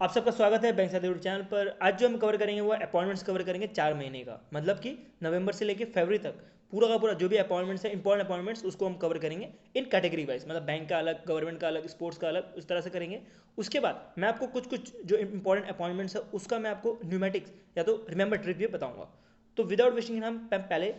आप सबका स्वागत है बैंक साथी यूट्यूब चैनल पर। आज जो हम कवर करेंगे वो अपॉइंटमेंट्स कवर करेंगे 4 महीने का, मतलब कि नवंबर से लेकर फरवरी तक पूरा का पूरा जो भी अपॉइंटमेंट्स है, इंपॉर्टेंट अपॉइंटमेंट्स, उसको हम कवर करेंगे इन कैटेगरी वाइज, मतलब बैंक का अलग, गवर्नमेंट का अलग, स्पोर्ट्स का अलग, उस तरह से करेंगे। उसके बाद मैं आपको कुछ कुछ जो इंपॉर्टेंट अपॉइंटमेंट्स है उसका मैं आपको न्यूमेटिक्स या तो रिमेंबर ट्रिक भी बताऊंगा। तो विदाउट वेस्टिंग हम पहले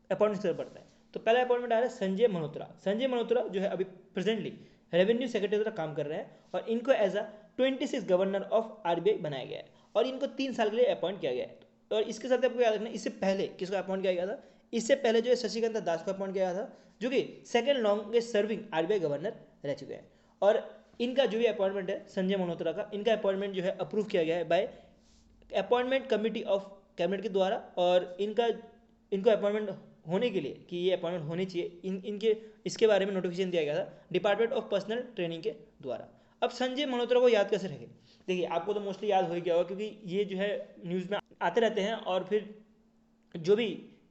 अपॉइंटमेंट्स कर पड़ता है। तो पहला अपॉइंटमेंट आ रहा है संजय मल्होत्रा। संजय मल्होत्रा जो है अभी प्रेजेंटली रेवेन्यू सेक्रेटरी का काम कर रहे हैं और इनको as a 26 governor of RBI बनाया गया है और इनको 3 साल के लिए अपॉइंट किया गया है। और इसके साथ आपको याद रखना, इससे पहले किसको अपॉइंट किया गया था? इससे पहले जो है शशिकांत दास को अपॉइंट किया गया था, जो कि second longest serving RBI governor रह चुके हैं। और इनका जो भी अपॉइंटमेंट है संजय मल्होत्रा का, इनका अपॉइंटमेंट जो है अप्रूव किया गया है bye appointment committee of cabinet के द्वारा। और इनको अपॉइंटमेंट होने के लिए कि ये अपॉइंटमेंट होनी चाहिए, इनके इसके बारे में नोटिफिकेशन दिया गया था डिपार्टमेंट ऑफ पर्सनल ट्रेनिंग के द्वारा। अब संजय मल्होत्रा को याद कैसे रखें? देखिए, आपको तो मोस्टली याद हो ही गया होगा क्योंकि ये जो है न्यूज़ में आते रहते हैं। और फिर जो भी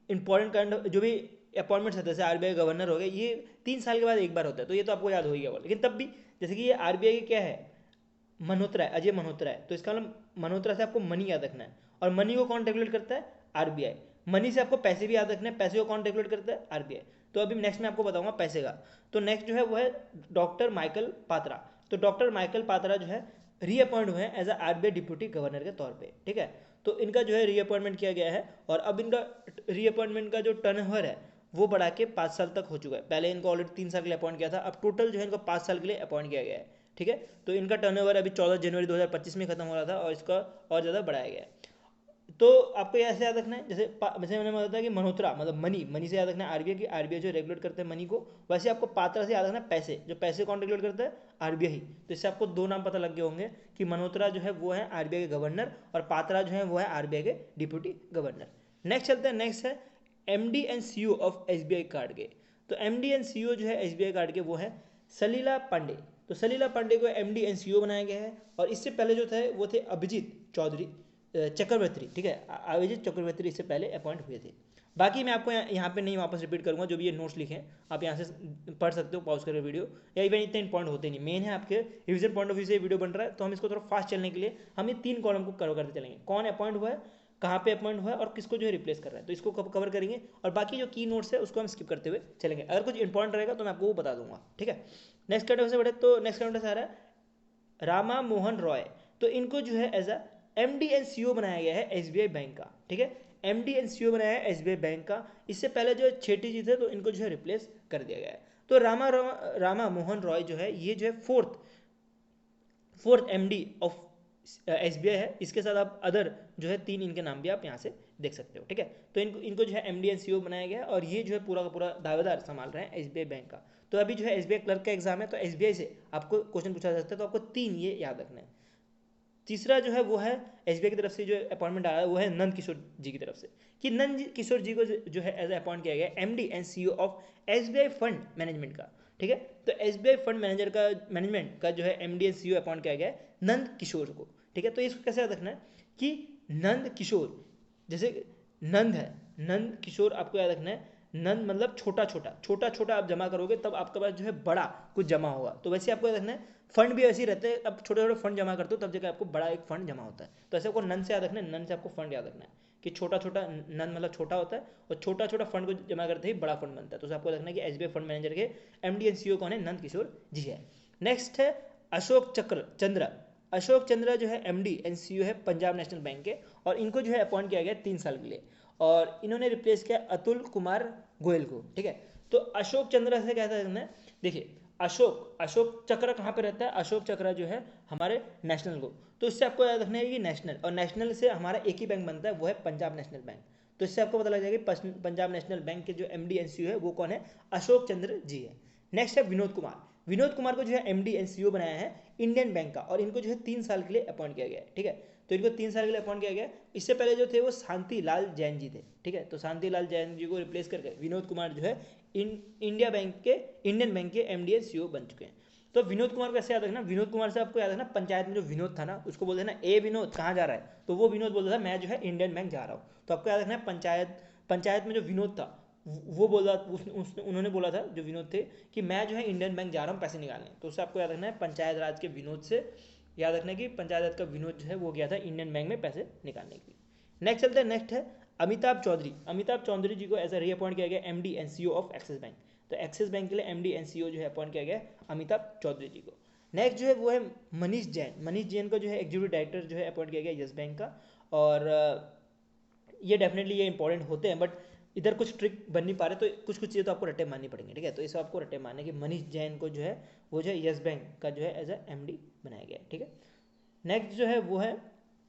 इंपॉर्टेंट काइंड जो भी अपॉइंटमेंट्स रहते हैं, जैसे आरबीआई गवर्नर हो गए, ये 3 साल के बाद एक बार होता है, तो ये तो आपको याद हो ही गया होगा। लेकिन तब भी जैसे कि ये आरबीआई क्या है, मल्होत्रा है, अजय मल्होत्रा है, तो इसका मतलब मल्होत्रा से आपको मनी याद रखना है। और मनी को कौन रेगुलेट करता है? आरबीआई। मनी से आपको पैसे भी याद रखना है, पैसे को कौन रेगुलेट करता है? आरबीआई। तो अभी नेक्स्ट मैं आपको बताऊंगा पैसे का। तो नेक्स्ट जो है वो है डॉक्टर माइकल पात्रा। तो डॉक्टर माइकल पात्रा जो है रीअपॉइंट हुए हैं as a RBI deputy governor के तौर पे, ठीक है। तो इनका जो है रीअपॉइंटमेंट किया गया है और अब इनका रीअपॉइंटमेंट का जो टर्नओवर है वो बढ़ा के 5 साल तक हो चुका है। पहले इनको ऑलरेडी 3 साल के लिए अपॉइंट किया था, अब टोटल जो है इनको 5 साल के लिए अपॉइंट किया गया है, ठीक है। तो इनका टर्नओवर अभी 14 जनवरी 2025 में खत्म हो रहा था और इसका और ज़्यादा बढ़ाया गया है। तो आपको ऐसे याद रखना है, जैसे मैंने बताया कि मल्होत्रा मतलब मनी से याद रखना है आरबीआई की, आरबीआई जो रेगुलेट करते हैं मनी को। वैसे आपको पात्रा से याद रखना है पैसे, जो पैसे कौन रेगुलेट करता है? आरबीआई। तो इससे आपको दो नाम पता लग गए होंगे कि मल्होत्रा जो है वो है आरबीआई के गवर्नर और पात्रा जो है वो है आरबीआई के डिप्यूटी गवर्नर। नेक्स्ट चलते हैं, नेक्स्ट है MD and CEO of SBI card के। तो एमडी एंड सीईओ जो है एसबीआई कार्ड के वो है सलीला पांडे। तो सलीला पांडे को एमडी एंड सीईओ बनाया गया है और इससे पहले जो थे वो थे अभिजीत चौधरी चक्रवर्ती, ठीक है। अभिजीत चक्रवर्ती इससे पहले अपॉइंट हुए थे। बाकी मैं आपको यहाँ पे नहीं वापस रिपीट करूँगा, जो भी ये नोट्स लिखे हैं आप यहाँ से पढ़ सकते हो पॉज करके वीडियो। या इवन इतने इंपॉर्टेंट होते नहीं, मेन है आपके रिविजन पॉइंट ऑफ व्यू से ये वीडियो बन रहा है, तो हम इसको थोड़ा फास्ट चलने के लिए हम ये 3 कॉलम को कवर करते चलेंगे। कौन अपॉइंट हुआ है, कहाँ पे अपॉइंट हुआ है और किसको जो है रिप्लेस कर रहा है, तो इसको कवर करेंगे। और बाकी जो की नोट्स है उसको हम स्किप करते हुए चलेंगे। अगर कुछ इंपॉर्टेंट रहेगा तो मैं आपको वो बता दूंगा, ठीक है। नेक्स्ट कैटेगरी से बढ़े तो नेक्स्ट कैटेगरी से आ रहा है रामा मोहन रॉय। तो इनको जो है as a MD and CEO बनाया गया है एसबीआई बैंक का, ठीक है। एमडी एंड सीईओ बनाया है एसबीआई बैंक का। इससे पहले जो छेटी जी थे तो इनको जो है रिप्लेस कर दिया गया है। तो रामा मोहन रॉय जो है ये जो है फोर्थ एमडी ऑफ एसबीआई है। इसके साथ आप अदर जो है 3 इनके नाम भी आप यहाँ से देख सकते हो, ठीक है। तो इनको जो है एमडी एंड सीईओ बनाया गया है और ये जो है पूरा का पूरा दावेदार संभाल रहे हैं एसबीआई बैंक का। तो अभी जो है एसबीआई क्लर्क का एग्जाम है, तो एसबीआई से आपको क्वेश्चन पूछा जा सकता है, तो आपको 3 ये याद रखना है। तीसरा जो है वो है एसबीआई की तरफ से जो अपॉइंटमेंट आया है वो है नंद किशोर जी की तरफ से, कि नंद किशोर जी को जो है एज अपॉइंट किया गया MD and CEO of SBI fund management का, ठीक है। तो एसबीआई फंड मैनेजर का मैनेजमेंट का जो है एमडी एंड सीईओ अपॉइंट किया गया है नंद किशोर को, ठीक है। तो इसको कैसे याद रखना है कि नंद किशोर, जैसे नंद है, नंद किशोर आपको याद रखना है। नंद मतलब छोटा छोटा आप जमा करोगे तब आपके पास जो है बड़ा कुछ जमा होगा, तो वैसे आपको याद रखना है। फंड भी ऐसे ही रहते हैं, अब छोटे छोटे फंड जमा करते हो तब जगह आपको बड़ा एक फंड जमा होता है। तो ऐसे आपको नन से याद रखना है, नन से आपको फंड याद रखना है कि छोटा छोटा नन मतलब छोटा होता है और छोटा छोटा फंड को जमा करते ही बड़ा फंड बनता है। तो आपको रखना है कि एसबीआई फंड मैनेजर के एमडी एंड सीईओ कौन है? नंद किशोर जी है। नेक्स्ट है अशोक चंद्र। अशोक चंद्र जो है एमडी एंड सीईओ है पंजाब नेशनल बैंक के और इनको जो है अपॉइंट किया गया 3 साल के लिए और इन्होंने रिप्लेस किया अतुल कुमार गोयल को, ठीक है। तो अशोक चंद्र से क्या है, देखिए अशोक चक्र कहाँ पे रहता है? अशोक चक्र जो है हमारे नेशनल को, तो इससे आपको याद रखना है कि नेशनल और नेशनल से हमारा एक ही बैंक बनता है, वो है पंजाब नेशनल बैंक। तो इससे आपको पता लग जाएगा कि पंजाब नेशनल बैंक के जो एमडी एंड सीईओ है वो कौन है? अशोक चंद्र जी है। नेक्स्ट है विनोद कुमार। विनोद कुमार को जो है एमडी एंड सीईओ बनाया है इंडियन बैंक का और इनको जो है 3 साल के लिए अपॉइंट किया गया है, ठीक है। तो इनको 3 साल के लिए अपॉइंट किया गया। इससे पहले जो थे वो शांति लाल जैन जी थे, ठीक है। तो शांति लाल जैन जी को रिप्लेस करके विनोद कुमार जो है इंडियन बैंक के एमडी एंड सीईओ बन चुके हैं। तो विनोद कुमार को ऐसे याद रखना, विनोद कुमार से आपको याद रखना पंचायत में जो विनोद था ना उसको बोलते हैं ना, ए विनोद कहाँ जा रहा है? तो वो विनोद बोलता था मैं जो है इंडियन बैंक जा रहा हूँ। तो आपको याद रखना है पंचायत में जो विनोद था वो बोला, उन्होंने बोला था जो विनोद थे कि मैं जो है इंडियन बैंक जा रहा हूँ पैसे निकालने। तो उससे आपको याद रखना है पंचायत राज के विनोद से याद रखना कि पंचायत का विनोद जो है वो गया था इंडियन बैंक में पैसे निकालने के लिए। नेक्स्ट चलते हैं, नेक्स्ट है अमिताभ चौधरी। अमिताभ चौधरी जी को एज अ रीअपॉइंट किया गया MD NCO of axis bank. तो एक्सिस बैंक के लिए एमडी एनसीओ जो है अपॉइंट किया गया अमिताभ चौधरी जी को। नेक्स्ट जो है वो है मनीष जैन। मनीष जैन को जो है एग्जीक्यूटिव डायरेक्टर जो है अपॉइंट किया गया यस बैंक का। और ये डेफिनेटली ये इंपॉर्टेंट होते हैं, बट इधर कुछ ट्रिक बन नहीं पा रहे, तो कुछ कुछ चीज़ें तो आपको रट्टे मारनी पड़ेंगे, ठीक है। तो इसे आपको रट्टे मारने कि मनीष जैन को जो है वो जो है यस बैंक का जो है एज अ एमडी बनाया गया है, ठीक है। नेक्स्ट जो है वो है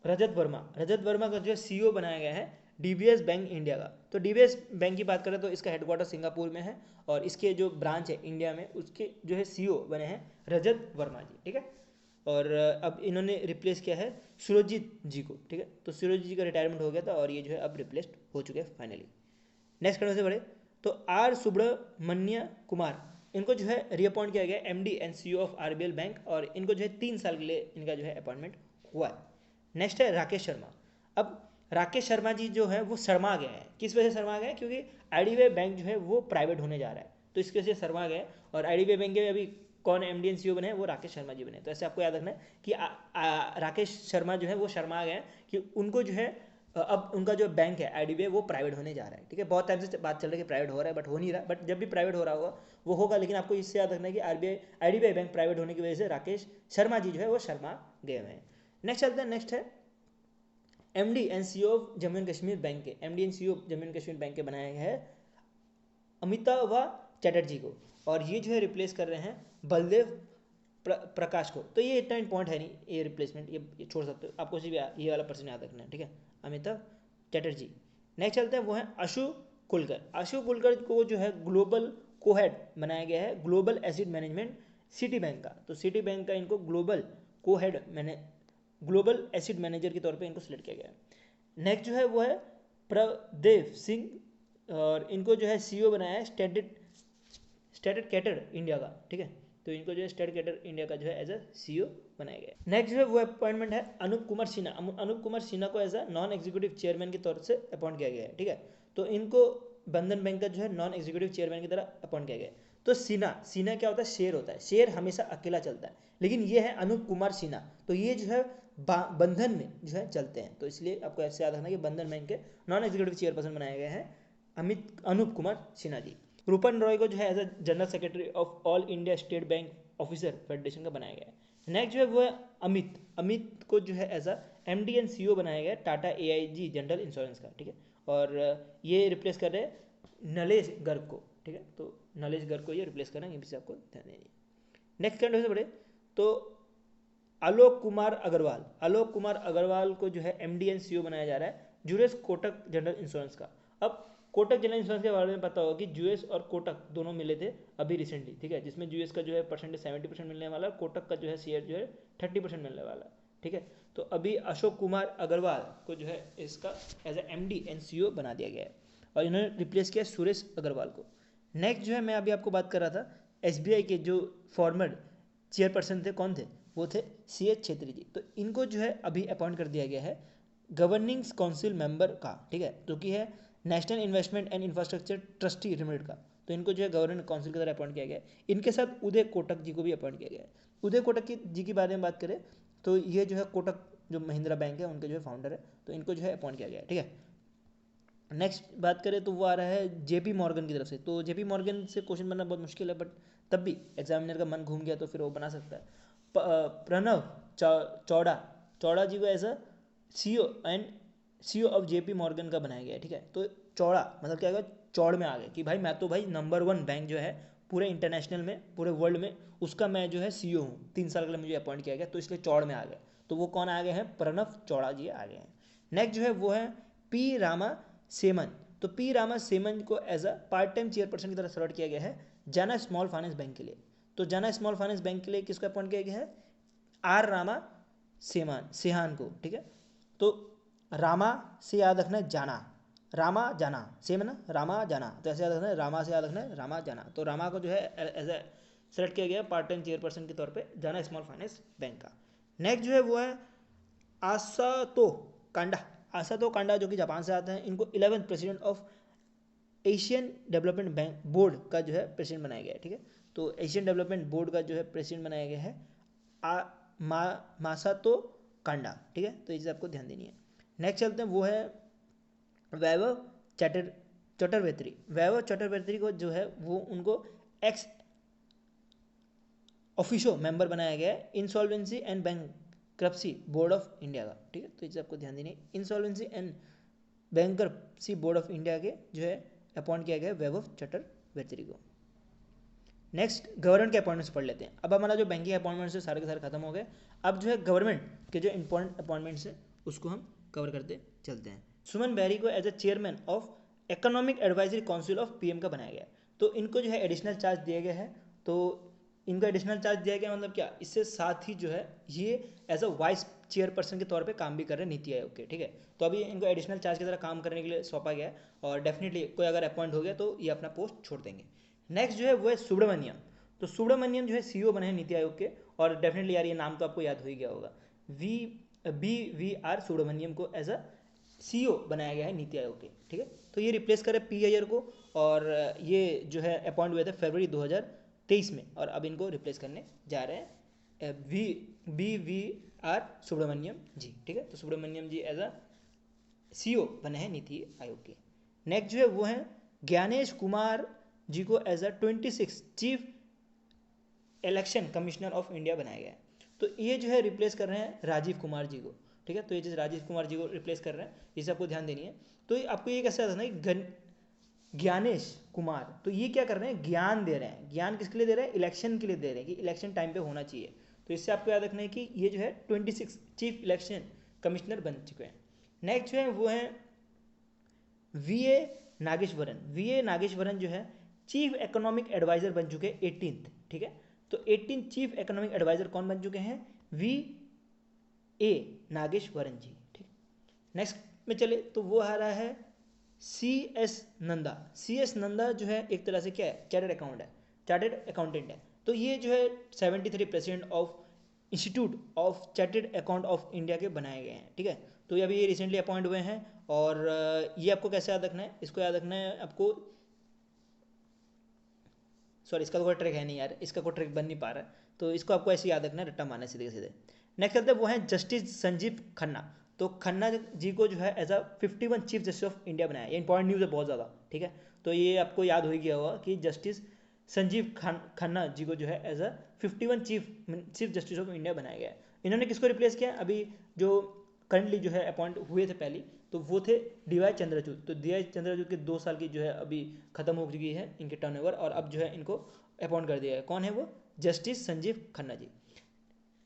रजत वर्मा। रजत वर्मा का जो है सीईओ बनाया गया है डीबीएस बैंक इंडिया का। तो डीबीएस बैंक की बात करें तो इसका हेडक्वार्टर सिंगापुर में है, और इसके जो ब्रांच है इंडिया में उसके जो है सीईओ बने हैं रजत वर्मा जी, ठीक है। और अब इन्होंने रिप्लेस किया है सुरजीत जी को, ठीक है। तो सुरजीत जी का रिटायरमेंट हो गया था और ये जो है अब रिप्लेस्ड हो चुके हैं फाइनली। नेक्स्ट करने से बढ़े तो आर सुब्रमण्य कुमार, इनको जो है रीअपॉइंट किया गया MD and CEO of RBL bank, और इनको जो है 3 साल के लिए इनका जो है अपॉइंटमेंट हुआ है। नेक्स्ट है राकेश शर्मा। अब राकेश शर्मा जी जो है वो शर्मा गया है। किस वजह से शर्मा गया है? क्योंकि आईडीबीआई बैंक जो है वो प्राइवेट होने जा रहा है, तो इसकी वजह से शर्मा गया। और आईडीबीआई बैंक के अभी कौन एमडी एंड सीईओ बने हैं? वो राकेश शर्मा जी बने। तो ऐसे आपको याद रखना है कि राकेश शर्मा जो है वो शर्मा गए कि उनको जो है अब उनका जो बैंक है आईडीबीआई वो प्राइवेट होने जा रहा है, ठीक है। बहुत टाइम से बात चल रही है कि प्राइवेट हो रहा है, बट हो नहीं रहा, बट जब भी प्राइवेट हो रहा होगा वो होगा। लेकिन आपको इससे याद रखना है कि आईडीबीआई बैंक प्राइवेट होने की वजह से राकेश शर्मा जी जो है वो शर्मा गए हुए हैं। नेक्स्ट चलते हैं, नेक्स्ट है MD and CEO of Jammu and Kashmir bank के। MD and CEO Jammu and Kashmir bank के बनाया गया है अमिताभ चैटर्जी को, और ये जो है रिप्लेस कर रहे हैं बलदेव प्रकाश को। तो ये इतना इंपॉर्टेंट है नहीं, ये रिप्लेसमेंट ये छोड़ सकते हो, आपको सिर्फ ये वाला पर्सन याद रखना है, ठीक है, अमिताभ चैटर्जी। नेक्स्ट चलते हैं वो है अशु कुलकर। अशु कुलकर को जो है ग्लोबल कोहेड बनाया गया है global acid management city bank का। तो सिटी बैंक का इनको ग्लोबल कोहेड मैंने ग्लोबल एसिड मैनेजर के तौर पे इनको सिलेक्ट किया गया है। नेक्स्ट जो है वो है प्रदेव सिंह, और इनको जो है सीईओ बनाया है स्टेटेड कैटर इंडिया का, ठीक है। तो इनको जो है स्टेट कैटर इंडिया का जो है एज अ सीईओ बनाया गया है। नेक्स्ट जो है वो अपॉइंटमेंट है अनूप कुमार सिन्हा। अनूप कुमार सिन्हा को as a non executive chairman के तौर से अपॉइंट किया गया है, ठीक है। तो इनको बंधन बैंक का जो है नॉन एग्जीक्यूटिव चेयरमैन की तरह अपॉइंट किया गया है। तो सिन्हा क्या होता है? शेर होता है। शेर हमेशा अकेला चलता है, लेकिन ये है अनूप कुमार सिन्हा, तो ये जो है बंधन में जो है चलते हैं। तो इसलिए आपको ऐसे याद रखना कि बंधन बैंक के नॉन एग्जीक्यूटिव चेयरपर्सन बनाए गए हैं अनूप कुमार सिन्हा जी। रूपन रॉय को जो है as a general secretary of all India State Bank officer federation का बनाया गया है। नेक्स्ट जो है वो है अमित को जो है as a MD and CEO बनाया गया है टाटा एआईजी जनरल इंश्योरेंस का, ठीक है। और ये रिप्लेस कर रहे हैं नलेश गर्ग को, ठीक है। तो नलेश गर्ग को ये रिप्लेस कर रहे हैं, ये भी आपको ध्यान देनी। नेक्स्ट कैंड से बढ़े तो आलोक कुमार अग्रवाल को जो है एमडी एंड सीईओ बनाया जा रहा है जुएस कोटक जनरल इंश्योरेंस का। अब कोटक जनरल इंश्योरेंस के बारे में पता होगा कि यूएस और कोटक दोनों मिले थे अभी रिसेंटली, ठीक है, जिसमें यूएस का जो है परसेंटेज 70% मिलने वाला, कोटक का जो है शेयर जो है 30% मिलने वाला, ठीक है। तो अभी अशोक कुमार अग्रवाल को जो है इसका as a MD and CEO बना दिया गया है, और इन्होंने रिप्लेस किया सुरेश अग्रवाल को। नेक्स्ट जो है मैं अभी आपको बात कर रहा था एसबीआई के जो फॉर्मर चेयरपर्सन थे, कौन थे? वो थे सीएच छेत्री जी। तो इनको जो है अभी अपॉइंट कर दिया गया है गवर्निंग काउंसिल मेंबर का, ठीक है, जो कि है national investment and infrastructure trustee limited का। तो इनको जो है गवर्निंग काउंसिल की तरह अपॉइंट किया गया है। इनके साथ उदय कोटक जी को भी अपॉइंट किया गया है। उदय कोटक जी के बारे में बात करें तो ये जो है कोटक जो महिंद्रा बैंक है उनके जो है फाउंडर है, तो इनको जो है अपॉइंट किया गया है, ठीक है। नेक्स्ट बात करें तो वो आ रहा है जेपी मॉर्गन की तरफ से। तो जेपी मॉर्गन से क्वेश्चन बनना बहुत मुश्किल है, बट तब भी एग्जामिनर का मन घूम गया तो फिर वो बना सकता है। प्रणव चौड़ा जी को as a CEO of JP Morgan का बनाया गया है, ठीक है। तो चौड़ा मतलब क्या होगा? चौड़ में आ गए कि भाई मैं तो भाई नंबर 1 बैंक जो है पूरे इंटरनेशनल में, पूरे वर्ल्ड में, उसका मैं जो है सीईओ हूँ। 3 साल के लिए मुझे अपॉइंट किया गया, तो इसलिए चौड़ में आ गए। तो वो कौन आ गए हैं? प्रणव चौड़ा जी आ गए हैं। नेक्स्ट जो है वो है पी रामा सेमन। तो पी रामा सेमन को as a part time chairperson की तरह सेलेक्ट किया गया है जाना स्मॉल फाइनेंस बैंक के लिए। तो जाना स्मॉल फाइनेंस बैंक के लिए किसको अपॉइंट किया गया है? आर रामा सेहान को, ठीक है। तो रामा से याद रखना है जाना, रामा जाना, सेम है ना, रामा जाना। तो ऐसे याद रखना है, रामा से याद रखना है रामा जाना। तो रामा को जो है एज ए सेलेक्ट किया गया पार्ट टाइम चेयरपर्सन के तौर पे जाना स्मॉल फाइनेंस बैंक का। नेक्स्ट जो है वो है आसातो कांडा जो कि जापान से आते हैं। इनको 11th president of Asian development bank board का जो है प्रेसिडेंट बनाया गया है, ठीक है। तो एशियन डेवलपमेंट बोर्ड का जो है प्रेसिडेंट बनाया गया है मासातो कांडा, ठीक है, तो इसे आपको ध्यान देनी है। नेक्स्ट चलते हैं, वो है वैभव चटर्वेत्री। वैभव चटर्वेत्री को जो है वो उनको एक्स ऑफिशियो मेंबर बनाया गया है insolvency and bankruptcy board of India का, ठीक है, तो इसे आपको ध्यान देनी है। Insolvency and bankruptcy board of India के जो है अपॉइंट किया गया है वैभव चटर्वेत्री को। नेक्स्ट गवर्नमेंट के अपॉइंटमेंट्स पढ़ लेते हैं। अब हमारा जो बैंकिंग अपॉइंटमेंट्स है सारे के सारे खत्म हो गए। अब जो है गवर्नमेंट के जो इंपॉर्टेंट अपॉइंटमेंट्स है उसको हम कवर करते चलते हैं। सुमन बेरी को as a chairman of economic advisory council of PM का बनाया गया है। तो इनको जो है एडिशनल चार्ज दिया गया है। तो इनको एडिशनल चार्ज दिया गया मतलब क्या, इससे साथ ही जो है ये एज अ वाइस चेयरपर्सन के तौर पे काम भी कर रहे हैं नीति आयोग के, ठीक है। तो अभी इनको एडिशनल चार्ज की तरह काम करने के लिए सौंपा गया है और डेफिनेटली कोई अगर अपॉइंट हो गया तो ये अपना पोस्ट छोड़ देंगे। नेक्स्ट जो है वो है सुब्रमण्यम। तो सुब्रमण्यम जो है सीईओ बने हैं नीति आयोग के और डेफिनेटली यार ये नाम तो आपको याद हो ही गया होगा। वी आर सुब्रमण्यम को एज अ सीईओ बनाया गया है नीति आयोग के, ठीक है। तो ये रिप्लेस करे पी अय्यर को और ये जो है अपॉइंट हुए थे फरवरी 2023 में और अब इनको रिप्लेस करने जा रहे हैं वी आर सुब्रमण्यम जी, ठीक है। तो सुब्रमण्यम जी एज अ सीईओ बने हैं नीति आयोग के। नेक्स्ट जो है वो है ज्ञानेश कुमार जी को as a 26 chief election commissioner of India बनाया गया है। तो ये जो है रिप्लेस कर रहे हैं राजीव कुमार जी को, ठीक है। तो ये जैसे राजीव कुमार जी को रिप्लेस कर रहे हैं, इसे आपको ध्यान देनी है। तो आपको ये कैसे आता है ना, ज्ञानेश कुमार, तो ये क्या कर रहे हैं, ज्ञान दे रहे हैं। ज्ञान किसके लिए दे रहे हैं, इलेक्शन के लिए दे रहे हैं कि इलेक्शन टाइम पे होना चाहिए। तो इससे आपको याद रखना है कि ये जो है 26 चीफ इलेक्शन कमिश्नर बन चुके हैं। नेक्स्ट जो है वो है वीए नागेश्वरन। वीए नागेश्वरन जो है चीफ इकोनॉमिक एडवाइजर बन चुके हैं 18th, ठीक है। तो 18 चीफ इकोनॉमिक एडवाइजर कौन बन चुके हैं, वी ए नागेश्वरन जी, ठीक। नेक्स्ट में चले तो वो आ रहा है C S Nanda. C S Nanda जो है एक तरह से क्या है, चार्टर्ड अकाउंटेंट है। तो ये जो है 73 president of institute of chartered account of India के बनाए गए हैं, ठीक है। तो अभी ये रिसेंटली अपॉइंट हुए हैं और ये आपको कैसे याद रखना है, इसको याद रखना है आपको, सॉरी इसका कोई ट्रिक है नहीं यार, इसका कोई ट्रिक बन नहीं पा रहा है, तो इसको आपको ऐसे याद रखना है, रट्टा मारना सीधे सीधे। नेक्स्ट करते हैं वो है जस्टिस संजीव खन्ना। तो खन्ना जी को जो है as a 51 chief justice of India बनाया। ये इंपॉर्टेंट न्यूज़ है बहुत ज़्यादा, ठीक है। तो ये आपको याद हो ही गया होगा कि जस्टिस संजीव खन्ना जी को जो है as a 51 chief justice of India बनाया गया है। इन्होंने किसको रिप्लेस किया, अभी जो करंटली जो है अपॉइंट हुए थे पहले, तो वो थे डीवाई चंद्रचूड़। तो डीवाई चंद्रचूड़ के 2 साल की जो है अभी खत्म हो चुकी है इनके टर्नओवर और अब जो है इनको अपॉइंट कर दिया है। कौन है वो, जस्टिस संजीव खन्ना जी।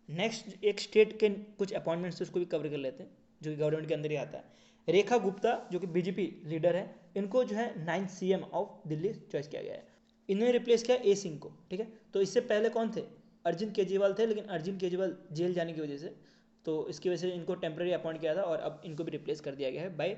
नेक्स्ट एक स्टेट के कुछ अपॉइंटमेंट्स उसको भी कवर कर लेते हैं जो कि गवर्नमेंट के अंदर ही आता है। रेखा गुप्ता जो कि बीजेपी लीडर है, इनको जो है 9th CM of Delhi choice किया गया है। इन्होंने रिप्लेस किया ए सिंह को, ठीक है। तो इससे पहले कौन थे, अरविंद केजरीवाल थे, लेकिन अरविंद केजरीवाल जेल जाने की वजह से, तो इसकी वजह से इनको टेम्प्रेरी अपॉइंट किया था और अब इनको भी रिप्लेस कर दिया गया है बाय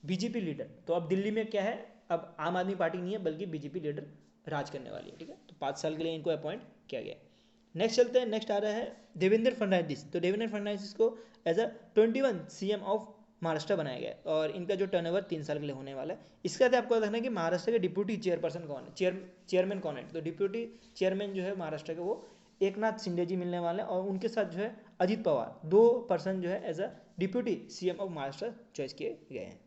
बीजेपी लीडर। तो अब दिल्ली में क्या है, अब आम आदमी पार्टी नहीं है बल्कि बीजेपी लीडर राज करने वाली है, ठीक है। तो 5 साल के लिए इनको अपॉइंट किया गया है। नेक्स्ट चलते हैं, नेक्स्ट आ रहा है देवेंद्र फडणवीस। तो देवेंद्र फडणवीस को as a 21 CM of Maharashtra बनाया गया है और इनका जो टर्नओवर 3 साल के लिए होने वाला है। इसके साथ आपको देखना है कि महाराष्ट्र के डिप्यूटी चेयरपर्सन कौन है, चेयरमैन कौन है। तो डिप्यूटी चेयरमैन जो है महाराष्ट्र के वो एकनाथ शिंदे जी मिलने वाले हैं और उनके साथ जो है अजित पवार, 2 पर्सन जो है as a deputy CM of Maharashtra choice किए गए हैं।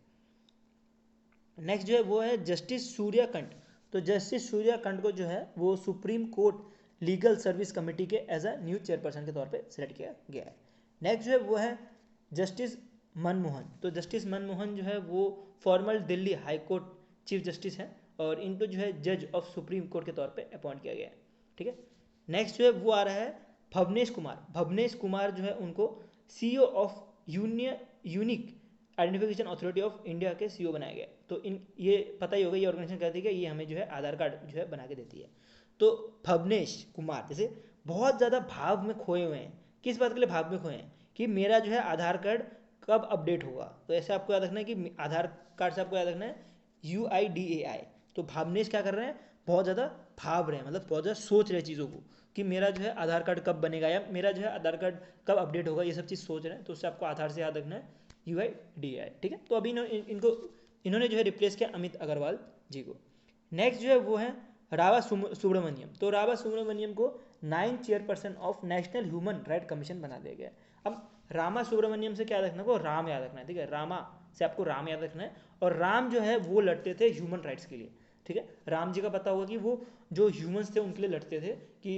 नेक्स्ट जो है वो है जस्टिस सूर्यकांत। तो जस्टिस सूर्यकांत को जो है वो supreme court legal service committee के एज अ न्यू चेयरपर्सन के तौर पे सिलेक्ट किया गया है। नेक्स्ट जो है वो है जस्टिस मनमोहन। तो जस्टिस मनमोहन जो है वो formal Delhi high court chief justice है और इनको जो है जज ऑफ सुप्रीम कोर्ट के तौर पे अपॉइंट किया गया है, ठीक है। नेक्स्ट जो है वो आ रहा है भवनेश कुमार। भवनेश कुमार जो है उनको CEO of unique identification authority of India के CEO बनाया गया। तो इन ये पता ही होगा ये ऑर्गेनाइजेशन कहती है कि ये हमें जो है आधार कार्ड जो है बना के देती है। तो भवनेश कुमार जैसे बहुत ज़्यादा भाव में खोए हुए हैं, किस बात के लिए भाव में खोए हैं कि मेरा जो है आधार कार्ड कब अपडेट होगा। तो ऐसे आपको याद रखना है कि आधार कार्ड से आपको याद रखना है UIDAI। तो भावनेश क्या कर रहे हैं, बहुत ज़्यादा भाव रहे हैं, मतलब बहुत ज़्यादा सोच रहे हैं चीज़ों को कि मेरा जो है आधार कार्ड कब बनेगा या मेरा जो है आधार कार्ड कब अपडेट होगा, ये सब चीज़ सोच रहे हैं। तो उससे आपको आधार से याद रखना है UIDAI, ठीक है। तो अभी इन्होंने जो है रिप्लेस किया अमित अग्रवाल जी को। नेक्स्ट जो है वो है रावा सुब्रमण्यम। तो रावा सुब्रमण्यम को 9 chairperson of national human right commission बना दिया गया। अब रामा सुब्रमण्यम से क्या याद रखना है, राम याद रखना है, ठीक है, रामा से आपको राम याद रखना है। और राम जो है वो लड़ते थे ह्यूमन राइट्स के लिए, ठीक है। राम जी का पता होगा कि वो जो ह्यूमंस थे उनके लिए लड़ते थे, कि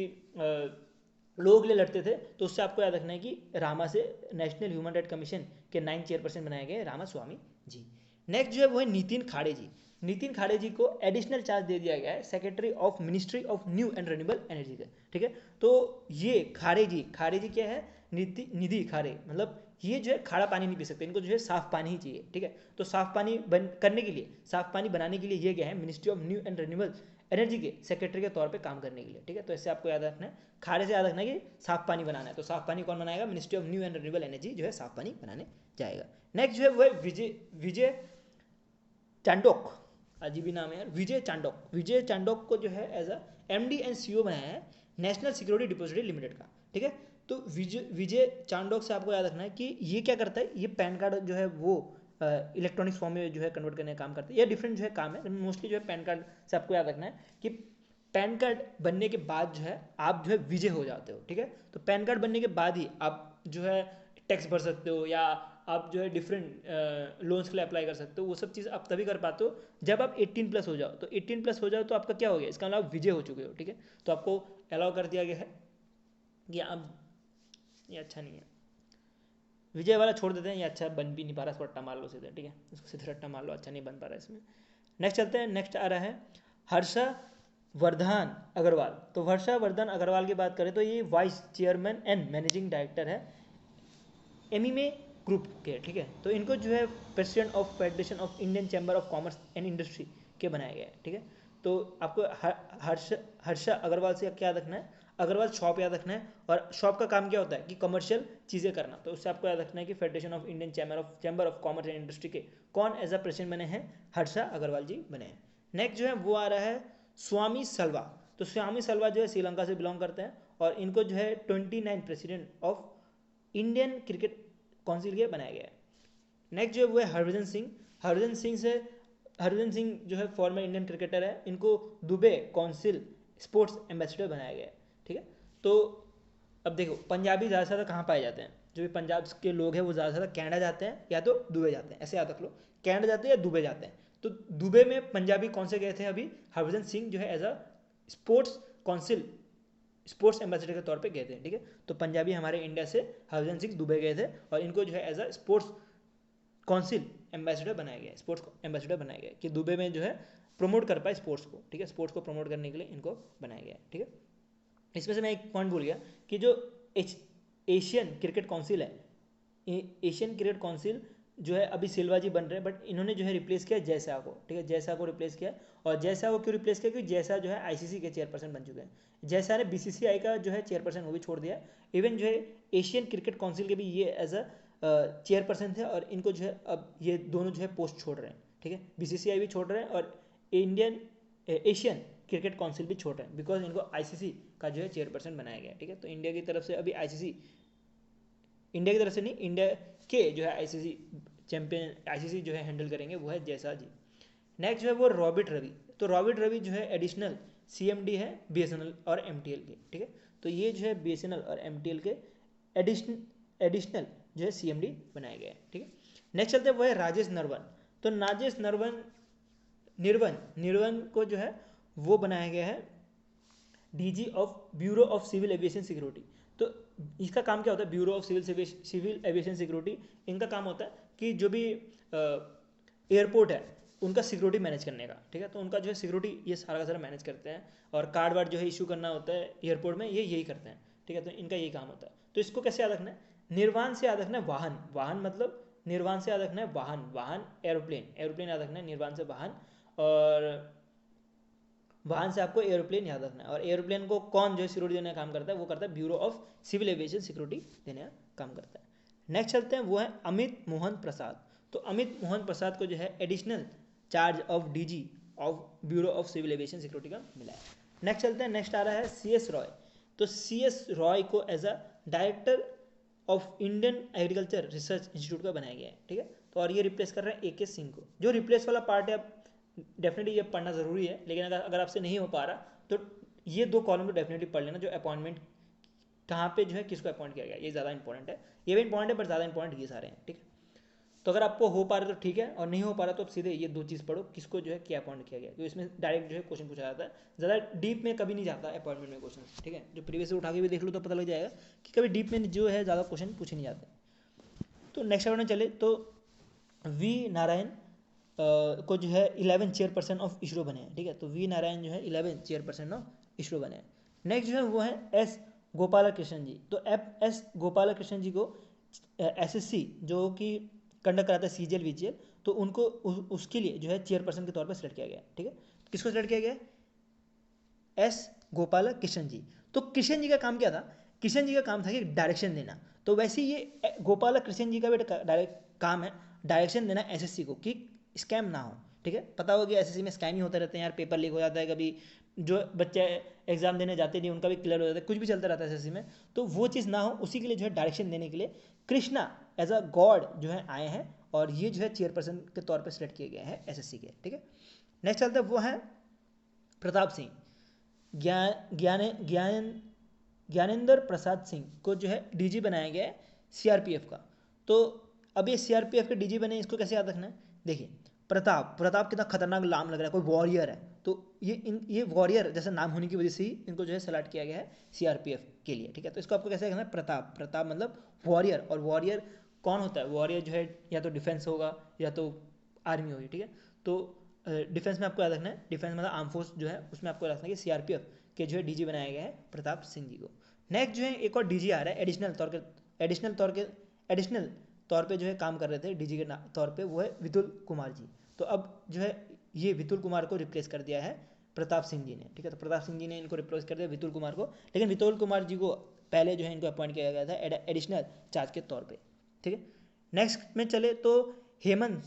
लोगों के लिए लड़ते थे। तो उससे आपको याद रखना है कि रामा से नेशनल ह्यूमन राइट कमीशन के 9 चेयरपर्सन बनाए गए रामा स्वामी जी। नेक्स्ट जो है वो है नितिन खाड़े जी। नितिन खाड़े जी को एडिशनल चार्ज दे दिया गया है secretary of ministry of new and renewable energy का, ठीक है। तो ये खाड़े जी क्या है, निधि खाड़े, मतलब ये जो है खारा पानी नहीं पी सकते, इनको जो है साफ पानी ही चाहिए, ठीक है। तो साफ पानी करने के लिए, साफ पानी बनाने के लिए ये गया है ministry of new and renewable energy के सेक्रेटरी के तौर पे काम करने के लिए, ठीक है। तो इससे आपको याद रखना है, खारे से याद रखना है कि साफ पानी बनाना है, तो साफ पानी कौन बनाएगा, ministry of new and renewable energy जो है साफ पानी बनाने जाएगा। नेक्स्ट जो है वो है विजय चांडोक, अजीब ही नाम है यार, विजय चांडोक। विजय चांडोक को जो है as a MD and CEO बनाया है नेशनल सिक्योरिटी डिपॉजिटरी लिमिटेड का, ठीक है। तो विजय चांडोक से आपको याद रखना है कि ये क्या करता है, ये पैन कार्ड जो है वो इलेक्ट्रॉनिक्स फॉर्म में जो है कन्वर्ट करने का काम करता है। ये डिफरेंट जो है काम है, मोस्टली जो है पैन कार्ड से आपको याद रखना है कि पैन कार्ड बनने के बाद जो है आप जो है विजय हो जाते हो, ठीक है। तो पैन कार्ड बनने के बाद ही आप जो है टैक्स भर सकते हो, या आप जो है डिफरेंट लोन्स के लिए अप्लाई कर सकते हो। वो सब चीज़ आप तभी कर पाते हो जब आप 18+ हो जाओ। तो 18+ हो जाओ तो आपका क्या हो गया, इसका मतलब आप विजय हो चुके हो, ठीक है। तो आपको अलाउ कर दिया गया है कि आप, ये अच्छा नहीं है, विजय वाला छोड़ देते हैं, ये अच्छा बन भी नहीं पा रहा, इसको रट्टा मार लो सीधे, ठीक है, इसको सीधे रट्टा मार लो, अच्छा नहीं बन पा रहा है इसमें। नेक्स्ट चलते हैं, नेक्स्ट आ रहा है हर्षा वर्धन अग्रवाल। तो हर्षा वर्धन अग्रवाल की बात करें तो ये vice chairman and managing director है एमीमे ग्रुप के, ठीक है। तो इनको जो है president of federation of Indian chamber of commerce and industry के बनाया गया है, ठीक है। तो आपको हर्षा अग्रवाल से क्या याद रखना है, अग्रवाल शॉप याद रखना है। और शॉप का काम क्या होता है कि कमर्शियल चीज़ें करना। तो उससे आपको याद रखना है कि federation of Indian chamber of commerce and industry के कौन एज अ प्रेसिडेंट बने हैं, हर्षा अग्रवाल जी बने हैं। नेक्स्ट जो है वो आ रहा है स्वामी सलवा। तो स्वामी सलवा जो है श्रीलंका से बिलोंग करते हैं, और इनको जो है 29 president of Indian cricket council के बनाया गया है। नेक्स्ट जो है वो है हरभजन सिंह। हरभजन सिंह जो है फॉर्मर इंडियन क्रिकेटर है, इनको दुबई काउंसिल स्पोर्ट्स एम्बेसडर बनाया गया है, ठीक है। तो अब देखो पंजाबी ज़्यादा से ज़्यादा कहाँ पाए जाते हैं, जो भी पंजाब के लोग हैं वो ज़्यादा से ज़्यादा कनाडा जाते हैं या तो दुबई जाते हैं, ऐसे याद रख लो, कनाडा जाते हैं या दुबई जाते हैं। तो दुबई में पंजाबी कौन से गए थे अभी, हरभजन सिंह जो है as a sports council sports ambassador के तौर पे गए थे, ठीक है। तो पंजाबी हमारे इंडिया से हरभजन सिंह दुबई गए थे, और इनको जो है as a sports council ambassador बनाया गया, स्पोर्ट्स एम्बेसडर बनाया गया कि दुबई में जो है प्रमोट कर पाए स्पोर्ट्स को, ठीक है। स्पोर्ट्स को प्रमोट करने के लिए इनको बनाया गया, ठीक है। इसमें से मैं एक पॉइंट भूल गया कि जो एशियन क्रिकेट काउंसिल है, एशियन क्रिकेट काउंसिल जो है अभी सिल्वा जी बन रहे हैं, बट इन्होंने जो है रिप्लेस किया जयसा को, ठीक है, जयसा को रिप्लेस किया। और जयसा को क्यों रिप्लेस किया, क्योंकि जयसा जो है आईसीसी के चेयरपर्सन बन चुके हैं। जयसा ने बीसीसीआई का जो है चेयरपर्सन वो भी छोड़ दिया। इवन जो है एशियन क्रिकेट काउंसिल के भी ये एज अ चेयरपर्सन थे, और इनको जो है अब ये दोनों जो है पोस्ट छोड़ रहे हैं, ठीक है। बीसीसीआई भी छोड़ रहे हैं और इंडियन एशियन क्रिकेट काउंसिल भी छोड़ रहे हैं, बिकॉज इनको आईसीसी का जो है चेयरपर्सन बनाया गया, ठीक है। तो इंडिया की तरफ से अभी आईसीसी, इंडिया की तरफ से नहीं, इंडिया के जो है आईसीसी जो है हैंडल करेंगे वो है जयसा जी। नेक्स्ट जो है वो रॉबिट रवि। तो रॉबिट रवि जो है एडिशनल सीएमडी है बीएसएनएल और एमटीएल के, ठीक है। तो ये जो है बीएसएनएल और एमटीएल के एडिशनल जो है सीएमडी बनाए गए हैं, ठीक है। नेक्स्ट चलते हैं वो है राजेश नरवन। तो राजेश निर्वन को जो है वो बनाया गया है DG of bureau of civil aviation security. तो इसका काम क्या होता है, bureau of civil aviation security, इनका काम होता है कि जो भी एयरपोर्ट है उनका सिक्योरिटी मैनेज करने का, ठीक है। तो उनका जो है सिक्योरिटी ये सारा का सारा मैनेज करते हैं, और कार्ड वार्ड जो है इशू करना होता है एयरपोर्ट में, ये यही करते हैं, ठीक है। तो इनका यही काम होता है। तो इसको कैसे याद रखना है, निर्वाण से याद रखना है वाहन मतलब निर्वाण से याद रखना है वाहन एरोप्लेन याद रखना है, निर्वाण से वाहन, और वाहन से आपको एरोप्लेन याद रखना है। और एरोप्लेन को कौन जो है सिक्योरिटी देने का काम करता है, वो करता है bureau of civil aviation security देने का काम करता है। नेक्स्ट चलते हैं वो है अमित मोहन प्रसाद। तो अमित मोहन प्रसाद को जो है additional charge of DG of bureau of civil aviation security का मिला है। नेक्स्ट चलते हैं, नेक्स्ट आ रहा है CS रॉय। तो CS रॉय को as a director of Indian agriculture research institute का बनाया गया है, ठीक है। तो और ये रिप्लेस कर रहे हैं AK सिंह को। जो रिप्लेस वाला पार्ट है डेफिनेटली ये पढ़ना ज़रूरी है, लेकिन अगर आपसे नहीं हो पा रहा तो ये 2 कॉलम तो डेफिनेटली पढ़ लेना, जो अपॉइंटमेंट कहाँ पे जो है किसको अपॉइंट किया गया, ये ज़्यादा इंपॉर्टेंट है, ये भी इंपॉर्टेंट है पर ज़्यादा इंपॉर्टेंट ये सारे हैं, ठीक है। तो अगर आपको हो पा रहा है तो ठीक है, और नहीं हो पा रहा तो आप सीधे ये 2 चीज़ पढ़ो, किसको जो है क्या अपॉइंट किया गया, तो इसमें डायरेक्ट जो है क्वेश्चन पूछा जाता है, ज़्यादा डीप में कभी नहीं जाता अपॉइंटमेंट में क्वेश्चन, ठीक है। जो प्रीवियस से उठा के भी देख लो तो पता लग जाएगा कि कभी डीप में जो है ज़्यादा क्वेश्चन पूछे नहीं जाते। तो नेक्स्ट में चले तो वी नारायण को जो है 11 चेयरपर्सन ऑफ इसरो बने हैं, ठीक है। तो वी नारायण जो है 11 चेयरपर्सन ऑफ इसरो बने हैं। नेक्स्ट जो है वो है एस गोपालकृष्णन जी। तो एस गोपालकृष्णन जी को एसएससी जो कि कंडक्ट कराता है सीजीएल वीजीएल, तो उनको उसके लिए जो है चेयरपर्सन के तौर पर सेलेक्ट किया गया है, ठीक है। किसको सेलेक्ट किया गया है? एस गोपालकृष्णन जी। तो कृष्ण जी का काम क्या था? कृष्ण जी का काम था कि डायरेक्शन देना। तो वैसे ये गोपालकृष्णन जी का भी डायरेक्ट काम है डायरेक्शन देना एसएससी को कि स्कैम ना हो, ठीक है। पता होगा कि एसएससी में स्कैम ही होते रहते हैं यार, पेपर लीक हो जाता है, कभी जो बच्चे एग्जाम देने जाते नहीं उनका भी क्लियर हो जाता है, कुछ भी चलता रहता है एसएससी में। तो वो चीज़ ना हो उसी के लिए जो है डायरेक्शन देने के लिए कृष्णा एज अ गॉड जो है आए हैं, और ये जो है चेयरपर्सन के तौर पर सिलेक्ट किए गए हैं एसएससी के, ठीक है। नेक्स्ट चलते हैं वो है प्रताप सिंह। ज्ञानेंद्र प्रसाद सिंह को जो है डीजी बनाया गया है सीआरपीएफ का। तो अब ये सीआरपीएफ के डीजी बने, इसको कैसे याद रखना है? देखिए प्रताप कितना खतरनाक नाम लग रहा है, कोई वॉरियर है, तो ये वॉरियर जैसा नाम होने की वजह से ही इनको जो है सेलेक्ट किया गया है सीआरपीएफ के लिए, ठीक है। तो इसको आपको कैसे रखना है? प्रताप मतलब वॉरियर, और वॉरियर कौन होता है? वॉरियर जो है या तो डिफेंस होगा या तो आर्मी होगी, ठीक है। तो डिफेंस में आपको याद रखना है, डिफेंस मतलब आर्म फोर्स जो है उसमें आपको रखना है कि सीआरपीएफ के जो है डीजी बनाया गया है प्रताप सिंह जी को। नेक्स्ट जो है एक और डीजी आ रहा है एडिशनल तौर पे जो है काम कर रहे थे डीजी के तौर पे, वो है विपुल कुमार जी। तो अब जो है ये विपुल कुमार को रिप्लेस कर दिया है प्रताप सिंह जी ने, ठीक है। तो प्रताप सिंह जी ने इनको रिप्लेस कर दिया विपुल कुमार को, लेकिन विपुल कुमार जी को पहले जो है इनको अपॉइंट किया गया था एडिशनल चार्ज के तौर पर, ठीक है। नेक्स्ट में चले तो हेमंत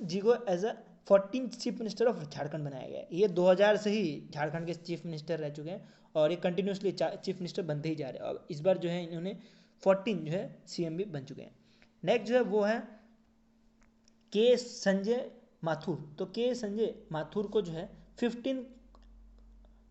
जी को as a 14 chief minister of Jharkhand बनाया गया है। ये 2000 से ही झारखंड के चीफ मिनिस्टर रह चुके हैं, और ये कंटिन्यूसली चीफ मिनिस्टर बनते ही जा रहे हैं, और इस बार जो है इन्होंने 14 जो है सीएम भी बन चुके हैं। नेक्स्ट जो है वो है के संजय माथुर। तो के संजय माथुर को जो है 15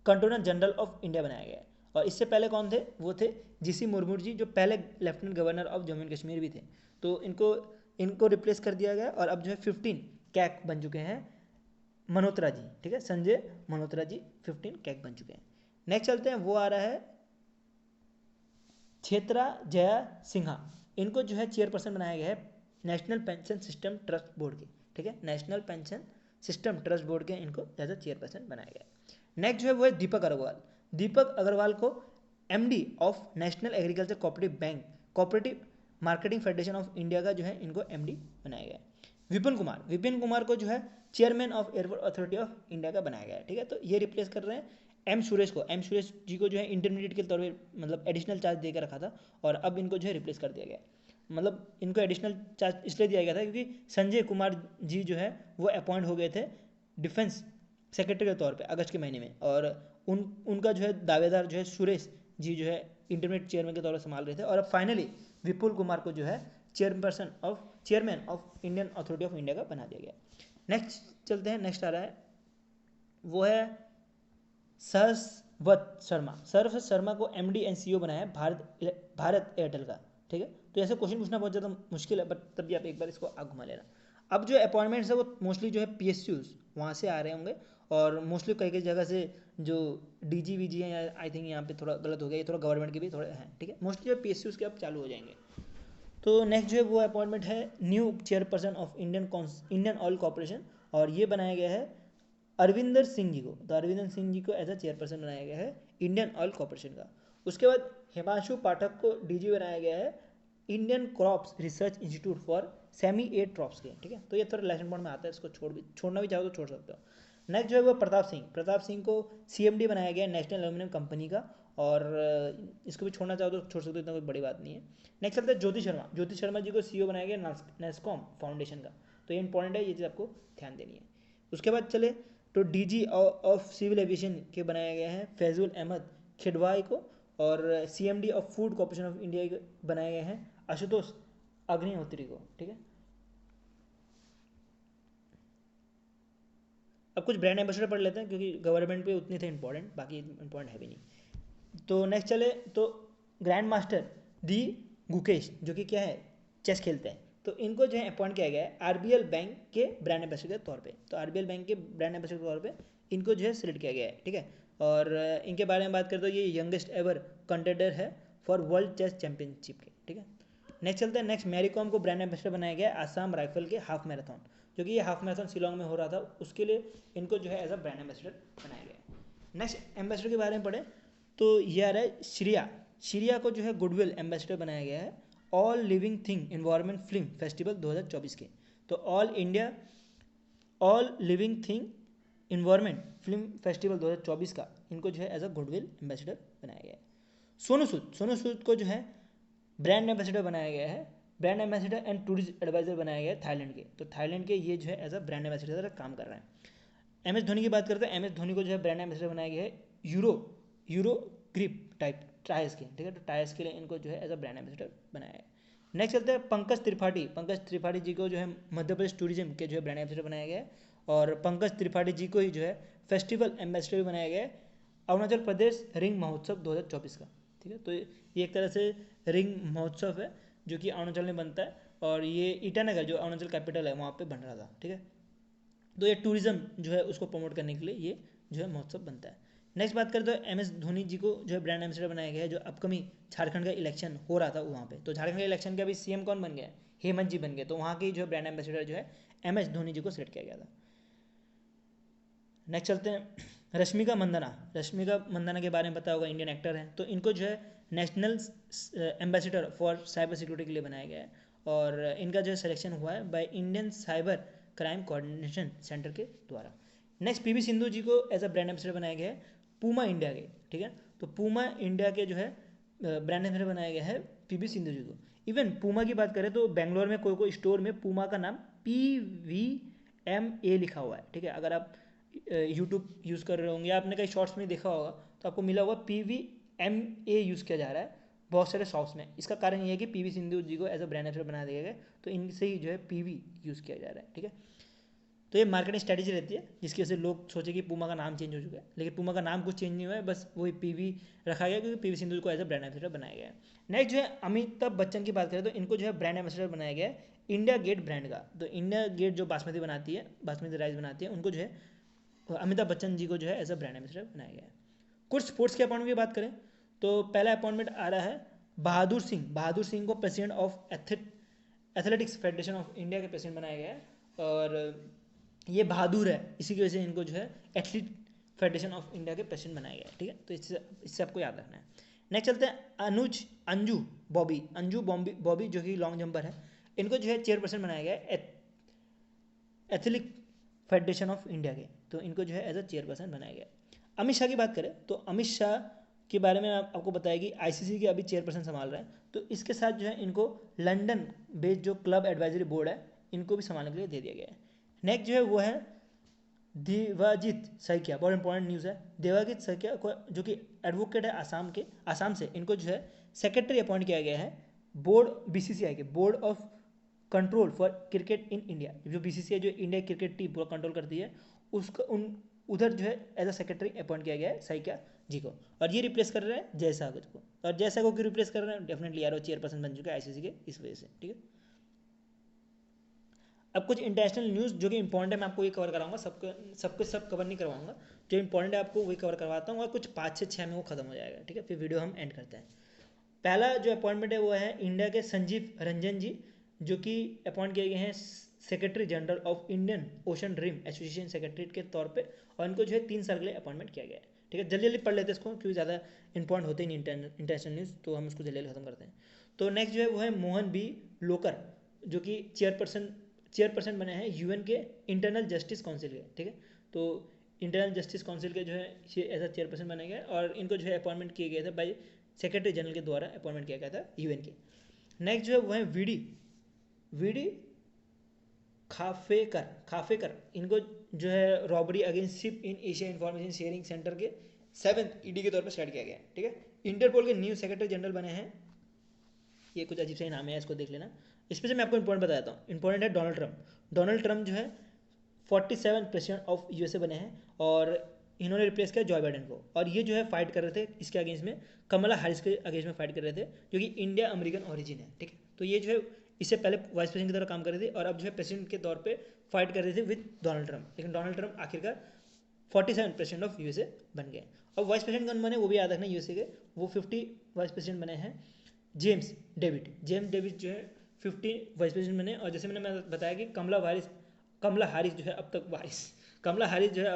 कंट्रोलर जनरल ऑफ इंडिया बनाया गया है, और इससे पहले कौन थे? वो थे जीसी मुर्मू जी, जो पहले lieutenant governor of Jammu and Kashmir भी थे। तो इनको रिप्लेस कर दिया गया, और अब जो है 15 कैग बन चुके हैं मल्होत्रा जी, ठीक है। संजय मल्होत्रा जी 15 कैग बन चुके हैं। नेक्स्ट चलते हैं, वो आ रहा है क्षेत्रा जया सिन्हा। इनको जो है चेयरपर्सन बनाया गया है national pension system trust board के, ठीक है। National pension system trust board के इनको एज अ चेयरपर्सन बनाया गया है। नेक्स्ट जो है वो है दीपक अग्रवाल को MD of national agriculture cooperative bank cooperative marketing federation of India का जो है इनको एमडी बनाया गया है। विपिन कुमार को जो है chairman of airport authority of India का बनाया गया है, ठीक है। तो ये रिप्लेस कर रहे हैं एम सुरेश जी को जो है इंटरमीडिएट के तौर पर मतलब एडिशनल चार्ज देकर रखा था, और अब इनको जो है रिप्लेस कर दिया गया। मतलब इनको एडिशनल चार्ज इसलिए दिया गया था क्योंकि संजय कुमार जी जो है वो अपॉइंट हो गए थे डिफेंस सेक्रेटरी के तौर पे अगस्त के महीने में, और उनका जो है दावेदार जो है सुरेश जी जो है इंटरमीडिएट चेयरमैन के तौर पर संभाल रहे थे, और अब फाइनली विपुल कुमार को जो है chairman of Indian authority of India का बना दिया गया। नेक्स्ट चलते हैं, नेक्स्ट आ रहा है वो है सरस्वत शर्मा को एमडी एंड सीईओ बनाया है भारत एयरटेल का, ठीक है। तो ऐसे क्वेश्चन पूछना बहुत ज़्यादा मुश्किल है, बट तब भी आप एक बार इसको आग घुमा लेना। अब जो अपॉइंटमेंट्स है वो मोस्टली जो है पीएसयूज वहाँ से आ रहे होंगे, और मोस्टली कई जगह से जो डीजी वीजी हैं, या आई थिंक यहाँ पे थोड़ा गलत हो गया, ये थोड़ा गवर्नमेंट के भी थोड़े हैं, ठीक है। मोस्टली जो पीएसयूज के अब चालू हो जाएंगे। तो नेक्स्ट जो है वो अपॉइंटमेंट है new chairperson of Indian oil corporation, और ये बनाया गया है अरविंदर सिंह जी को। तो अरविंदर सिंह जी को एज अ चेयरपर्सन बनाया गया है इंडियन ऑयल कॉर्पोरेशन का। उसके बाद हिमांशु पाठक को डीजी बनाया गया है Indian crops research institute for semi arid crops के, ठीक है। तो ये थोड़ा लेसन पॉइंट में आता है, इसको छोड़ना भी चाहो तो छोड़ सकते हो। नेक्स्ट जो है वो प्रताप सिंह को सीएमडी बनाया गया है नेशनल एल्यूमिनियम कंपनी का, और इसको भी छोड़ना चाहो तो छोड़ सकते हो, इतना कोई बड़ी बात नहीं है। नेक्स्ट चलता है ज्योति शर्मा जी को सीईओ बनाया गया नेस्कॉम फाउंडेशन का। तो ये इंपॉर्टेंट है, ये चीज़ आपको ध्यान देनी है। उसके बाद चले तो डीजी ऑफ सिविल एविएशन के बनाया गया है फैजुल अहमद खिडवाई को, और CMD of food corporation of India बनाया गया है आशुतोष अग्निहोत्री को, ठीक है। अब कुछ ब्रांड एम्बेसडर पढ़ लेते हैं क्योंकि गवर्नमेंट पे उतने थे इंपॉर्टेंट, बाकी इंपॉर्टेंट है भी नहीं। तो नेक्स्ट चले तो ग्रैंड मास्टर दी गुकेश जो कि क्या है, चेस खेलते हैं, तो इनको जो है अपॉइंट किया गया है आरबीएल बैंक के ब्रांड एम्बेसडर के तौर पे। तो आरबीएल बैंक के ब्रांड एम्बेसडर के तौर पे इनको जो है सिलेक्ट किया गया है, ठीक है। और इनके बारे में बात करें तो ये यंगेस्ट एवर कंटेंडर है फॉर वर्ल्ड चेस चैंपियनशिप के, ठीक है। नेक्स्ट चलते हैं, नेक्स्ट मैरी कॉम को ब्रांड एम्बेसडर बनाया गया आसाम राइफल के हाफ मैराथन, जो कि ये हाफ मैराथन शिलोंग में हो रहा था, उसके लिए इनको जो है एज अ ब्रांड एम्बेसडर बनाया गया। नेक्स्ट एम्बेसडर के बारे में पढ़े तो ये आ रहा है श्रिया। श्रिया को जो है गुडविल एम्बेसडर बनाया गया है all living thing environment film festival 2024 के। तो all living thing environment film festival 2024 का इनको जो है एज अ गुडविल एम्बेसडर बनाया गया है। सोनू सूद को जो है ब्रांड एम्बेसडर बनाया गया है, brand ambassador and tourist advisor बनाया गया है थाईलैंड के। तो थाईलैंड के ये जो है एज अ ब्रांड एम्बेसडर काम कर रहे हैं। एम एस धोनी की बात करते हैं, एम एस धोनी को जो है ब्रांड एम्बेसडर बनाया गया है यूरो ग्रिप टाइप टायर्स के, ठीक है। तो टायर्स के लिए इनको जो है एज अ ब्रांड एम्बेसडर बनाया है। नेक्स्ट चलते हैं पंकज त्रिपाठी जी को जो है मध्य प्रदेश टूरिज्म के जो है ब्रांड एम्बेसडर बनाया गया है, और पंकज त्रिपाठी जी को ही जो है फेस्टिवल एम्बेसडर भी बनाया गया है अरुणाचल प्रदेश रिंग महोत्सव 2024 का, ठीक है। तो ये एक तरह से रिंग महोत्सव है जो कि अरुणाचल में बनता है, और ये ईटानगर जो अरुणाचल कैपिटल है वहाँ पे बन रहा था, ठीक है। तो ये टूरिज्म जो है उसको प्रमोट करने के लिए ये जो है महोत्सव बनता है। नेक्स्ट बात करें तो एम एस धोनी जी को जो है ब्रांड एम्बेसडर बनाया गया है, जो अपकमिंग झारखंड का इलेक्शन हो रहा था वहाँ पे। तो झारखंड के इलेक्शन के अभी सीएम कौन बन गया, हेमंत जी बन गए, तो वहाँ की जो है ब्रांड एम्बेसडर जो है एम एस धोनी जी को सिलेक्ट किया गया था। नेक्स्ट चलते हैं रश्मिका मंदाना के बारे में पता होगा, इंडियन एक्टर हैं। तो इनको जो है national ambassador for cyber security के लिए बनाया गया है, और इनका जो है सिलेक्शन हुआ है by Indian cyber crime coordination centre के द्वारा। नेक्स्ट पीवी सिंधु जी को एज अ ब्रांड एम्बेसडर बनाया गया है पूमा इंडिया के, ठीक है। तो पूमा इंडिया के जो है ब्रांड एम्बेसडर बनाया गया है पीवी सिंधु जी को। इवन पूमा की बात करें तो बेंगलोर में कोई स्टोर में पूमा का नाम PVMA लिखा हुआ है, ठीक है। अगर आप यूट्यूब यूज़ कर रहे होंगे या आपने कहीं शॉर्ट्स में देखा होगा तो आपको मिला होगा PVMA यूज़ किया जा रहा है बहुत सारे शॉप्स में। इसका कारण ये है कि पीवी सिंधु जी को एज अ ब्रांड एम्बेसडर बना दिया गया, तो इनसे ही जो है PV यूज़ किया जा रहा है, ठीक है। तो ये मार्केटिंग स्ट्रैटेजी रहती है जिसकी वजह से लोग सोचे कि पूमा का नाम चेंज हो चुका है, लेकिन पूमा का नाम कुछ चेंज नहीं हुआ है, बस वही PV रखा गया क्योंकि पीवी सिंधु को एज अ ब्रांड एम्बेसडर बनाया गया है। नेक्स्ट जो है अमिताभ बच्चन की बात करें तो इनको जो है ब्रांड एम्बेसडर बनाया गया है इंडिया गेट ब्रांड का। तो इंडिया गेट जो बासमती राइस बनाती है, उनको जो है अमिताभ बच्चन जी को जो है एज अ ब्रांड एम्बेसडर बनाया गया है। कुछ स्पोर्ट्स के अपॉइंटमेंट की बात करें तो पहला अपॉइंटमेंट आ रहा है बहादुर सिंह को president of athletics federation of India के प्रेसिडेंट बनाया गया है, और ये बहादुर है इसी की वजह से इनको जो है एथलीट फेडरेशन ऑफ इंडिया के प्रेसिडेंट बनाया गया है, ठीक है। तो इससे आपको याद रखना है। नेक्स्ट चलते हैं अंजू बॉबी जो कि लॉन्ग जंपर है, इनको जो है चेयरपर्सन बनाया गया है एथलेटिक फेडरेशन ऑफ इंडिया के। तो इनको जो है एज अ चेयरपर्सन बनाया गया। अमित शाह की बात करें तो अमित शाह के बारे में आपको बताया कि ICC के अभी चेयरपर्सन संभाल रहे हैं, तो इसके साथ जो है इनको लंदन बेस्ड जो क्लब एडवाइजरी बोर्ड है इनको भी संभालने के लिए दे दिया गया है। नेक्स्ट जो है वो है देवाजीत सैकिया, बहुत इंपॉर्टेंट न्यूज़ है। देवाजीत सैकिया को जो कि एडवोकेट है आसाम से, इनको जो है सेक्रेटरी अपॉइंट किया गया है बोर्ड BCCI के, board of control for cricket in India. जो BCCI जो इंडिया क्रिकेट टीम पूरा कंट्रोल करती है उसका उधर जो है एज अ सेक्रेटरी अपॉइंट किया गया है सैकिया जी को, और ये रिप्लेस कर रहे हैं जय सागर को। और जय सागर को क्यों रिप्लेस कर रहे हैं, डेफिनेटली यार वो चेयरपर्सन बन चुका है ICC के, इस वजह से, ठीक है। अब कुछ इंटरनेशनल न्यूज़ जो कि इंपॉर्टेंट है मैं आपको ये कवर कराऊंगा, सब कवर नहीं करवाऊंगा, जो इंपॉर्टेंट है आपको वही कवर करवाता हूँ, और कुछ 5 से 6 में वो खत्म हो जाएगा, ठीक है। फिर वीडियो हम एंड करते हैं। पहला जो अपॉइंटमेंट है वो है इंडिया के संजीव रंजन जी, जो कि अपॉइंट किए गए हैं secretary general of Indian ocean dream association secretary के तौर पे, और इनको जो है 3 साल के लिए अपॉइंटमेंट किया गया है, ठीक है। जल्दी जल्दी पढ़ लेते हैं इसको क्योंकि ज़्यादा इंपॉर्टेंट होते ही नहीं इंटरनेशनल न्यूज़, तो हम इसको जल्दी जल्दी खत्म करते हैं। तो नेक्स्ट जो है वो है मोहन बी लोकर, जो कि चेयरपर्सन बने हैं UN के इंटरनल जस्टिस काउंसिल के, ठीक है। तो इंटरनल जस्टिस काउंसिल के जो है एज अ चेयरपर्सन बने गए, और इनको जो है अपॉइंटमेंट किए गए थे बाई सेक्रेटरी जनरल के द्वारा अपॉइंटमेंट किया गया था UN के। नेक्स्ट जो है वो है वीडी खाफेकर, इनको जो है robbery against ship in Asia information sharing centre के 7th ED के तौर पर सेलेक्ट किया गया है, ठीक है। इंटरपोल के न्यू सेक्रेटरी जनरल बने हैं, ये कुछ अजीब सा ही नाम है, इसको देख लेना। इसमें से मैं आपको इंपॉर्टेंट बताता हूँ। इंपॉर्टेंट है डोनाल्ड ट्रंप जो है 47 प्रेसिडेंट ऑफ यूएसए बने हैं और इन्होंने रिप्लेस किया जॉय बाइडेन को। और ये जो है फाइट कर रहे थे इसके अगेंस्ट में, कमला हैरिस के अगेंस्ट में फाइट कर रहे थे, जो कि इंडिया अमेरिकन ओरिजिन है, ठीक है। तो ये जो है इससे पहले वाइस प्रेसिडेंट की तरह काम कर रहे थे और अब जो है प्रेसिडेंट के तौर पे फाइट कर रहे थे विद डोनाल्ड ट्रंप। लेकिन डोनाल्ड ट्रंप आखिरकार 47 प्रेसिडेंट ऑफ यूएसए बन गए। अब वाइस प्रेसिडेंट कौन बने वो भी याद रखना यूएसए के, वो 50 वाइस प्रेसिडेंट बने हैं। जेम्स डेविड जो है 50 वाइस प्रेसिडेंट बने। और जैसे मैंने बताया कि कमला हैरिस जो है अब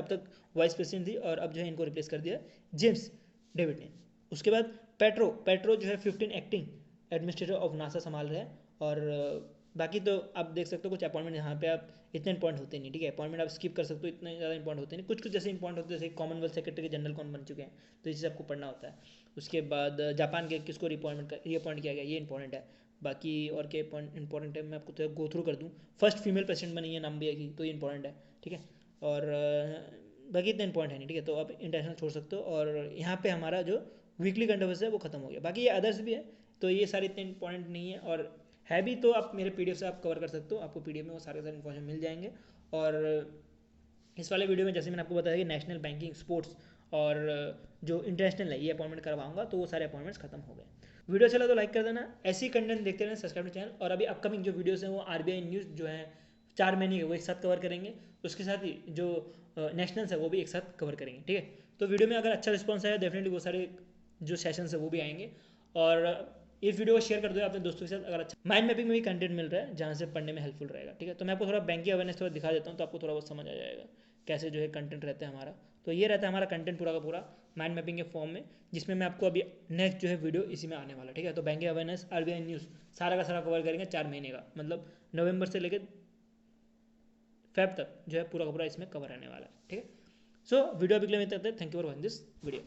तक वाइस प्रेसिडेंट थी और अब जो है इनको रिप्लेस कर दिया जेम्स डेविड ने। उसके बाद पेट्रो जो है 15 एक्टिंग एडमिनिस्ट्रेटर ऑफ नासा संभाल रहे हैं। और बाकी तो आप देख सकते हो कुछ अपॉइंटमेंट यहाँ पे आप इतने इंपॉर्टेंट होते नहीं, ठीक है। अपॉइंटमेंट आप स्किप कर सकते हो, इतने ज़्यादा इंपॉर्टेंट होते नहीं। कुछ जैसे इंपॉर्टेंट होते हैं, जैसे कॉमनवेल्थ सेक्रेटरी के जनरल कौन बन चुके हैं, तो इसे आपको पढ़ना होता है। उसके बाद जापान के किसको रीअपॉइंट किया गया, ये इंपॉर्टेंट है। बाकी और क्या इंपॉर्टेंट है मैं आपको तो गो थ्रू कर दूँ। फर्स्ट फीमेल प्रेसिडेंट बनी है नाम भी है तो ये इंपॉर्टेंट है, ठीक है। और बाकी इतना इंपॉर्टेंट है नहीं, ठीक है। तो आप इंटरनेशनल छोड़ सकते हो। और यहाँ पे हमारा जो वीकली करंट अफेयर्स है वो खत्म हो गया। बाकी ये अदर्स भी है, तो ये सारे इतने इंपॉर्टेंट नहीं है। और है भी तो आप मेरे पीडीएफ से आप कवर कर सकते हो, आपको पीडीएफ में वो सारे इन्फॉर्मेशन मिल जाएंगे। और इस वाले वीडियो में जैसे मैंने आपको बताया कि नेशनल बैंकिंग, स्पोर्ट्स और जो इंटरनेशनल है ये अपॉइंटमेंट करवाऊंगा, तो वो सारे अपॉइंटमेंट्स खत्म हो गए। वीडियो चला तो लाइक कर देना, ऐसी ही कंटेंट देखते रहना, सब्सक्राइब चैनल। और अभी अपकमिंग जो वीडियोस हैं वो आरबीआई न्यूज़ जो है 4 महीने के वो एक साथ कवर करेंगे। उसके साथ ही जो नेशनल्स है वो भी एक साथ कवर करेंगे, ठीक है। तो वीडियो में अगर अच्छा रिस्पॉन्स आया डेफिनेटली वो सारे जो सेशंस है वो भी आएंगे। और इस वीडियो को शेयर कर दो अपने दोस्तों के साथ। अगर अच्छा माइंड मैपिंग में भी कंटेंट मिल रहा है जहाँ से पढ़ने में हेल्पफुल रहेगा, ठीक है। तो मैं आपको थोड़ा बैंकिंग अवेयरनेस थोड़ा दिखा देता हूँ, तो आपको थोड़ा बहुत समझ आ जाएगा कैसे जो है कंटेंट रहता है हमारा। तो ये रहता है हमारा कंटेंट पूरा का पूरा माइंड मैपिंग के फॉर्म में, जिसमें मैं आपको अभी नेक्स्ट जो है वीडियो इसी में आने वाला, ठीक है। तो बैंकिंग अवेयरनेस, आरबीआई न्यूज़ सारा का सारा कवर करेंगे 4 महीने का, मतलब नवंबर से लेकर फेब तक जो है पूरा का पूरा इसमें कवर रहने वाला है, ठीक है। सो वीडियो अभी के लिए thank you for watching this video.